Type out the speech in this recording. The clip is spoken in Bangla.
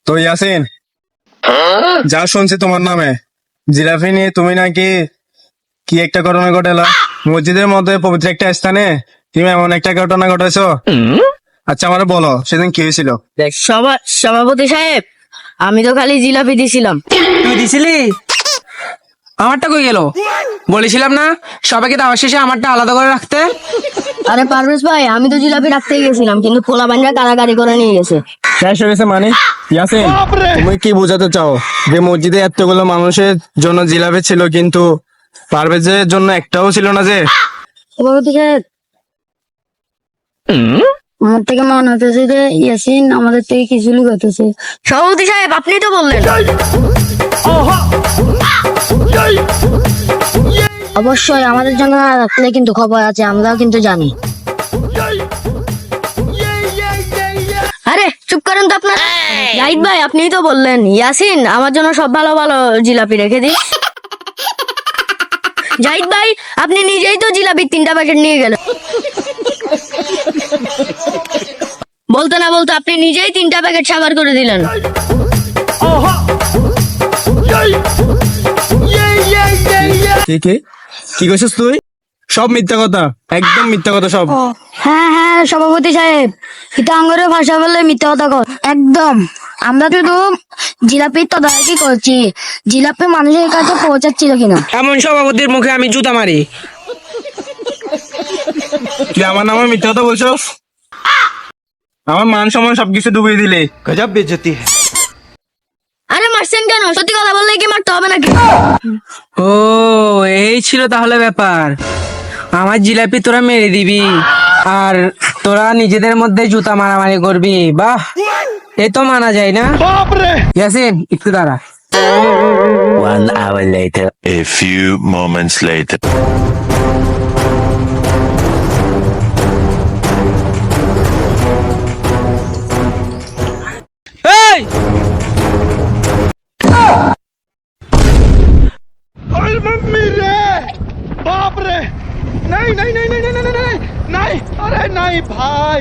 তো ইয়াসিন, যা শুনছি তোমার নামে জিলাপি নিয়ে তুমি নাকি কি একটা ঘটনা ঘটালা মসজিদের মধ্যে পবিত্র একটা স্থানে, তুমি এমন একটা ঘটনা ঘটাইছো। আচ্ছা আমার বলো সেদিন কি হয়েছিল। দেখ সভাপতি সাহেব, আমি তো খালি জিলাপি দিছিলাম। তুই দিছিলি? আমারটা কই গেল? বলেছিলাম না সবাইকে দেওয়ার শেষে আমারটা আলাদা করে রাখতে। আরে পারভেজ ভাই, আমি তো জিলাপি রাখতেই গেছিলাম, কিন্তু পোলা বান্ধা কারাগারি করে নিয়ে গেছে। শেষ হয়ে গেছে মানে? ইয়াসিন, তুমি কি বোঝাতে চাও যে মসজিদে এতগুলো মানুষের জন্য জিলাপি ছিল কিন্তু পারভেজের জন্য একটাও ছিল না? যে সভাপতি সাহেব, আমার থেকে মনে হতেছে যে ইয়াসিন আমাদের থেকে কিছু লুকাতেছে। সভাপতি সাহেব, আপনি তো বললেন। অবশ্যই আমাদের জন্য রাখলে কিন্তু খবর আছে, আমরাও কিন্তু জানি। আরে চুপ করেন তো আপনার। জাহিদ ভাই, আপনিই তো বললেন ইয়াসিন আমার জন্য সব ভালো ভালো জিলাপি রেখে দিন। জাহিদ ভাই, আপনি নিজেই তো জিলাপির 3টা প্যাকেট নিয়ে গেলেন। বলতে না বলতে আপনি নিজেই 3টা প্যাকেট সাবার করে দিলেন। কি কি কি কইছিস তুই? সব মিথ্যা কথা, একদম মিথ্যা কথা সব। হ্যাঁ হ্যাঁ সভাপতি সাহেব, এটা আঙ্গরে ভাষা বললে মিথ্যা কথা কর। একদম, আমরা শুধু জিলাপির তদারকি করছি, জিলাপি মানুষের কাছে পৌঁছাচ্ছিল কিনা। এমন সভাপতির মুখে আমি জুতা মারি। তুই আমার নামে মিথ্যা কথা বলছস? আমার মান সম্মান সবকিছু ডুবিয়ে দিলে। गजब बेइज्जती है। আরে মারছেন কেন? সত্যি কথা বললে কি মারতে হবে নাকি? ও, এই ছিল তাহলে ব্যাপার। আমার জিলাপি তোরা মেরে দিবি আর তোরা নিজেদের মধ্যে জুতা মারামারি করবি। বাহ, এ তো মানা যায় না। ইয়াসিন একটু দাঁড়া। 1 hour later. A few moments later. এই अरे मम्मी रे, बाप रे, नहीं नहीं नहीं नहीं नहीं नहीं नहीं नहीं, अरे नहीं भाई।